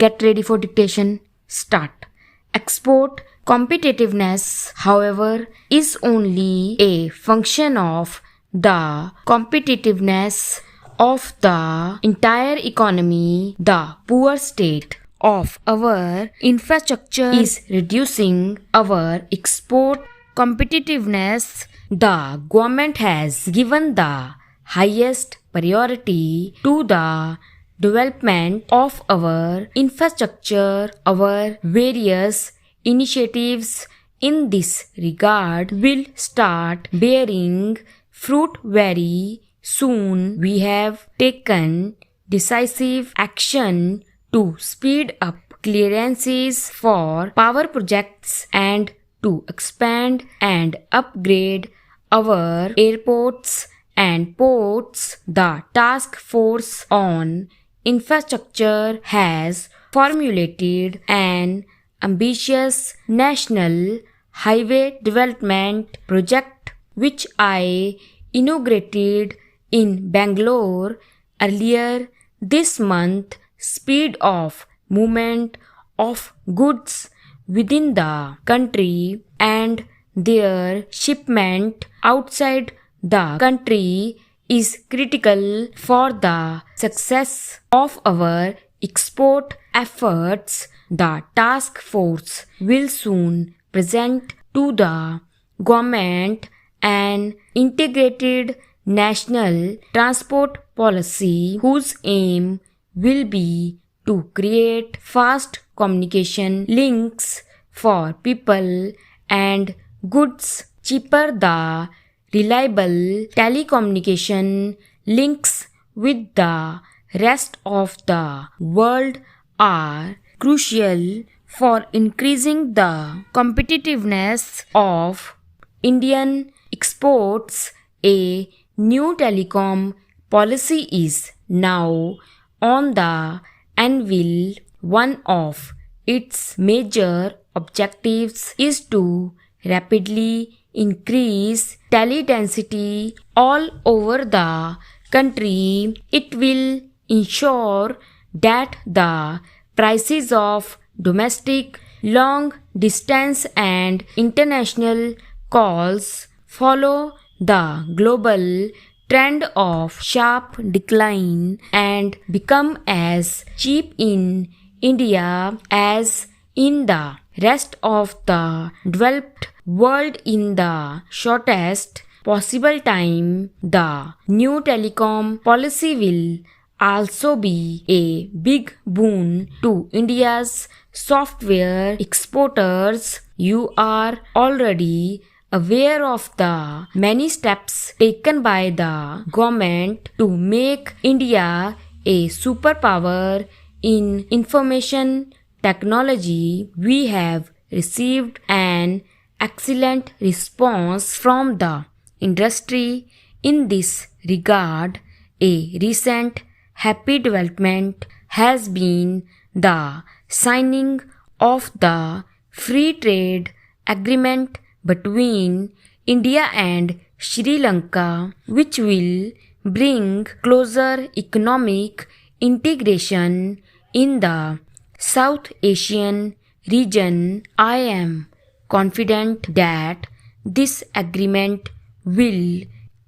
Get ready for dictation. Start. Export competitiveness, however, is only a function of the competitiveness of the entire economy. The poor state of our infrastructure is reducing our export competitiveness. The government has given the highest priority to the development of our infrastructure. Our various initiatives in this regard will start bearing fruit very soon. We have taken decisive action to speed up clearances for power projects and to expand and upgrade our airports and ports. The task force on infrastructure has formulated an ambitious national highway development project which I inaugurated in Bangalore earlier this month. Speed of movement of goods within the country and their shipment outside the country is critical for the success of our export efforts. The task force will soon present to the government an integrated national transport policy whose aim will be to create fast communication links for people and goods cheaper. The reliable telecommunication links with the rest of the world are crucial for increasing the competitiveness of Indian exports. A new telecom policy is now on the anvil. One of its major objectives is to rapidly increase teledensity all over the country. It will ensure that the prices of domestic, long distance and international calls follow the global trend of sharp decline and become as cheap in India as in the rest of the developed world in the shortest possible time. The new telecom policy will also be a big boon to India's software exporters. You are already aware of the many steps taken by the government to make India a superpower in information technology. We have received an excellent response from the industry in this regard. A recent happy development has been the signing of the free trade agreement between India and Sri Lanka, which will bring closer economic integration in the South Asian region. I am confident that this agreement will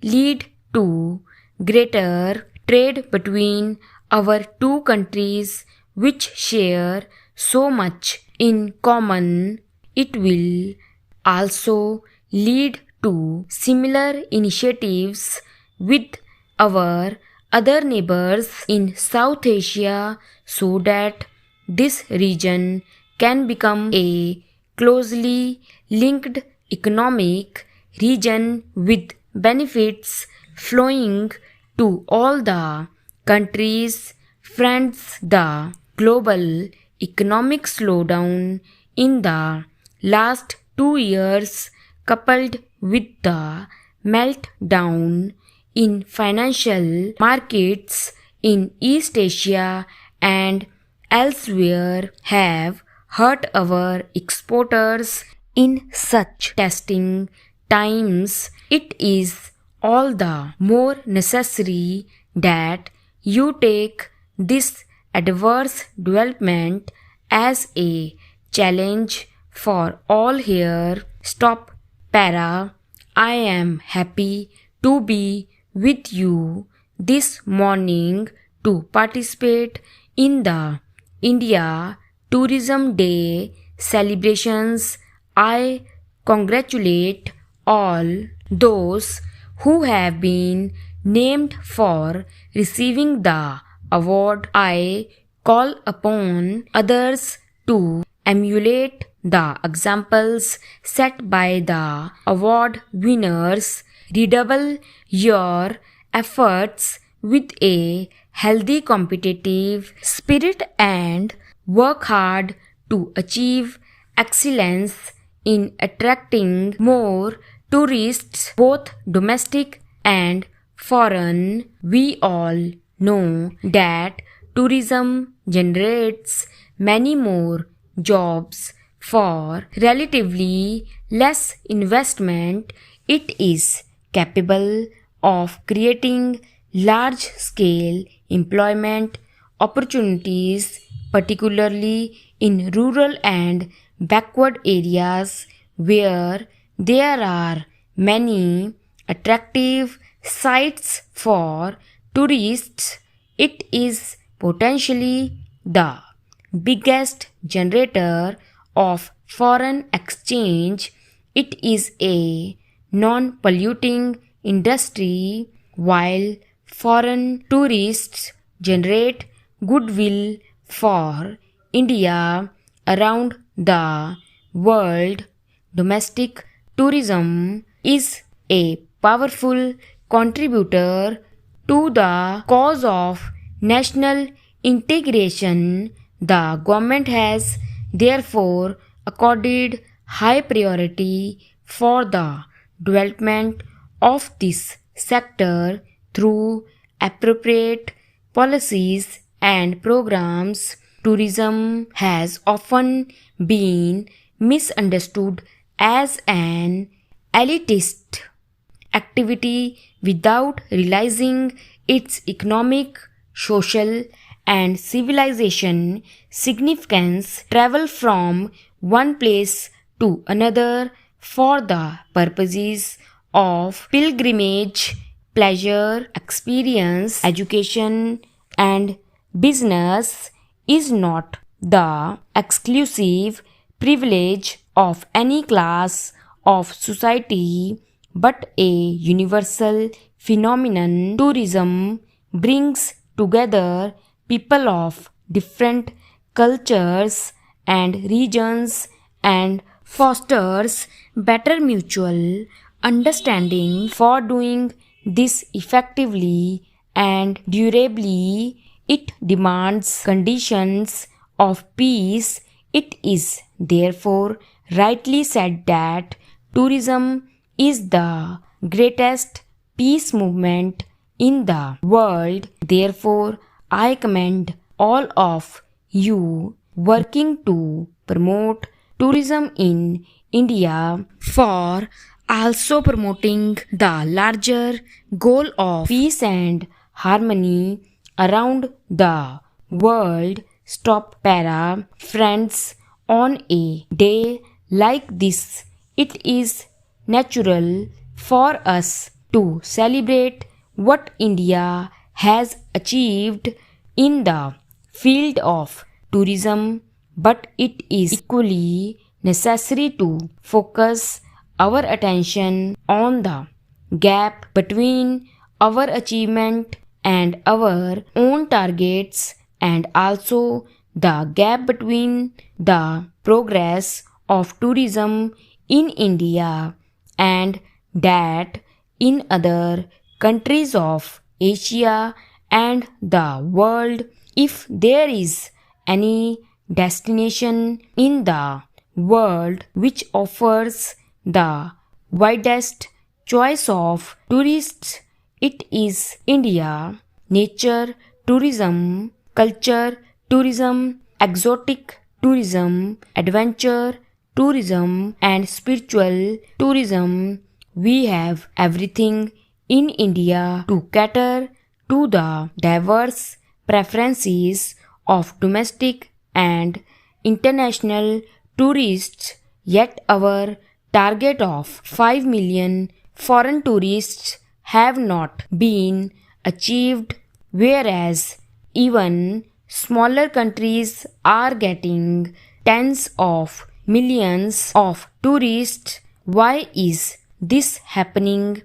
lead to greater trade between our two countries, which share so much in common. It will also lead to similar initiatives with our other neighbors in South Asia so that this region can become a closely linked economic region with benefits flowing to all the countries. Friends, the global economic slowdown in the last 2 years, coupled with the meltdown in financial markets in East Asia and elsewhere, have hurt our exporters. In such testing times, it is all the more necessary that you take this adverse development as a challenge for all here. Stop para. I am happy to be with you this morning to participate in the India Tourism Day celebrations. I congratulate all those who have been named for receiving the award. I call upon others to emulate the examples set by the award winners. Redouble your efforts with a healthy competitive spirit and work hard to achieve excellence in attracting more tourists, both domestic and foreign. We all know that tourism generates many more jobs for relatively less investment. It is capable of creating large scale employment opportunities, particularly in rural and backward areas where there are many attractive sites for tourists. It is potentially the biggest generator of foreign exchange. It is a non-polluting industry, while foreign tourists generate goodwill for India around the world. Domestic tourism is a powerful contributor to the cause of national integration. The government has therefore accorded high priority for the development of this sector through appropriate policies and programs. Tourism has often been misunderstood as an elitist activity without realizing its economic, social, and civilization significance. Travel from one place to another for the purposes of pilgrimage, pleasure, experience, education, and business is not the exclusive privilege of any class of society but a universal phenomenon. Tourism brings together people of different cultures and regions and fosters better mutual understanding. For doing this effectively and durably, it demands conditions of peace. It is therefore rightly said that tourism is the greatest peace movement in the world. Therefore, I commend all of you working to promote tourism in India for also promoting the larger goal of peace and harmony around the world. Stop para. Friends, on a day like this, it is natural for us to celebrate what India has achieved in the field of tourism, but it is equally necessary to focus our attention on the gap between our achievement and our own targets, and also the gap between the progress of tourism in India and that in other countries of Asia and the world. If there is any destination in the world which offers the widest choice of tourists, it is India. Nature tourism, culture tourism, exotic tourism, adventure tourism, and spiritual tourism. We have everything in India to cater to the diverse preferences of domestic and international tourists, yet our target of 5 million foreign tourists have not been achieved, whereas even smaller countries are getting tens of millions of tourists. Why is this happening?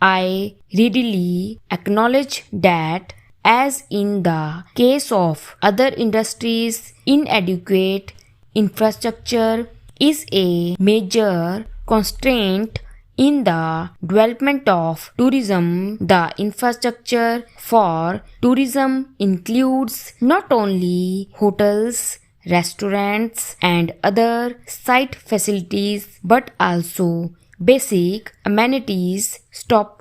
I readily acknowledge that, as in the case of other industries, inadequate infrastructure is a major constraint in the development of tourism. The infrastructure for tourism includes not only hotels, restaurants, and other site facilities, but also basic amenities. Stop